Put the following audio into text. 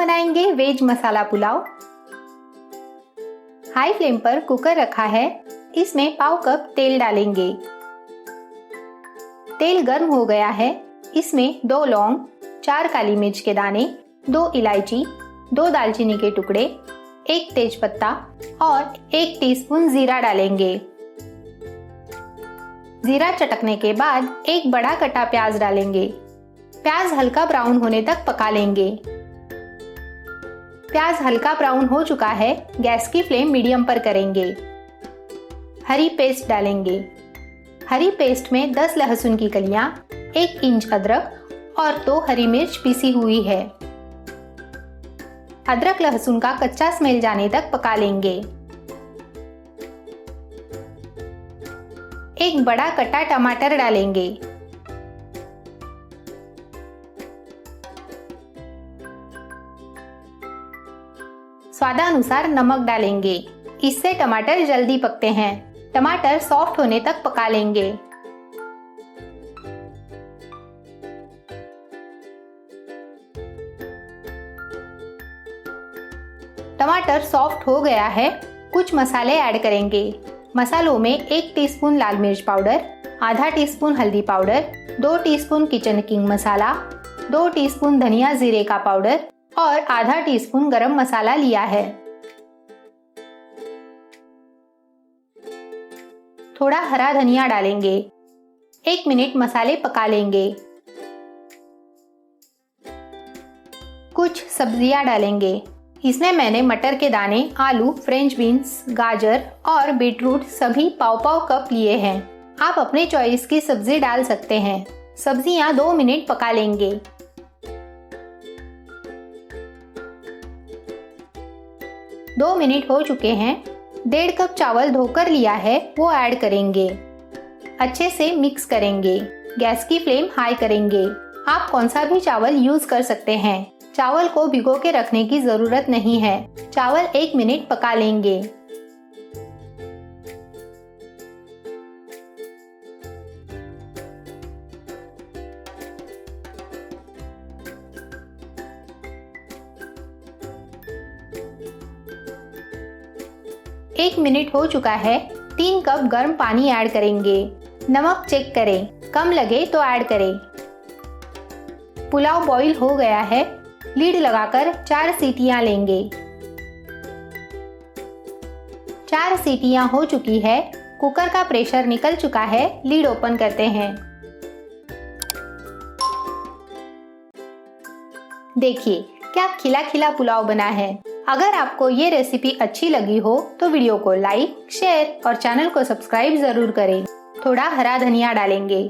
बनाएंगे वेज मसाला pulao. High flame पर cooker रखा है। इसमें पाव कप तेल डालेंगे। तेल गर्म हो गया है। इसमें 2 लौंग, 4 काली मिर्च के दाने, 2 इलायची, 2 दालचीनी के टुकड़े, 1 तेजपत्ता और 1 टीस्पून जीरा डालेंगे। जीरा चटकने के बाद एक बड़ा कटा प्याज डालेंगे। प्याज हल्का ब्राउन होने तक पका लेंगे। प्याज हल्का ब्राउन हो चुका है। गैस की फ्लेम मीडियम पर करेंगे। हरी पेस्ट डालेंगे। हरी पेस्ट में 10 लहसुन की कलियां, 1 इंच अदरक और 2 हरी मिर्च पीसी हुई है। अदरक लहसुन का कच्चा स्मेल जाने तक पका लेंगे। एक बड़ा कटा टमाटर डालेंगे। स्वादानुसार नमक डालेंगे। इससे टमाटर जल्दी पकते हैं। टमाटर सॉफ्ट होने तक पका लेंगे। टमाटर सॉफ्ट हो गया है। कुछ मसाले ऐड करेंगे। मसालों में 1 टीस्पून लाल मिर्च पाउडर, आधा टीस्पून हल्दी पाउडर, 2 टीस्पून किचन किंग मसाला, 2 टीस्पून धनिया जीरे का पाउडर और आधा टीस्पून गरम मसाला लिया है। थोड़ा हरा धनिया डालेंगे। 1 मिनट मसाले पका लेंगे। कुछ सब्जियां डालेंगे। इसमें मैंने मटर के दाने, आलू, फ्रेंच बीन्स, गाजर और बीटरूट सभी पाव-पाव कप लिए हैं। आप अपने चॉइस की सब्जी डाल सकते हैं। सब्जियां 2 मिनट पका लेंगे। दो मिनट हो चुके हैं। 1.5 कप चावल धोकर लिया है, वो ऐड करेंगे। अच्छे से मिक्स करेंगे। गैस की फ्लेम हाई करेंगे। आप कौन सा भी चावल यूज कर सकते हैं। चावल को भिगो के रखने की जरूरत नहीं है। चावल 1 मिनट पका लेंगे। एक मिनट हो चुका है। 3 कप गर्म पानी ऐड करेंगे। नमक चेक करें, कम लगे तो ऐड करें। पुलाव बॉईल हो गया है। लीड लगाकर 4 सीटियां लेंगे। 4 सीटियां हो चुकी है। कुकर का प्रेशर निकल चुका है। लीड ओपन करते हैं। देखिए क्या खिला खिला पुलाव बना है। अगर आपको ये रेसिपी अच्छी लगी हो तो वीडियो को लाइक, शेयर और चैनल को सब्सक्राइब जरूर करें। थोड़ा हरा धनिया डालेंगे।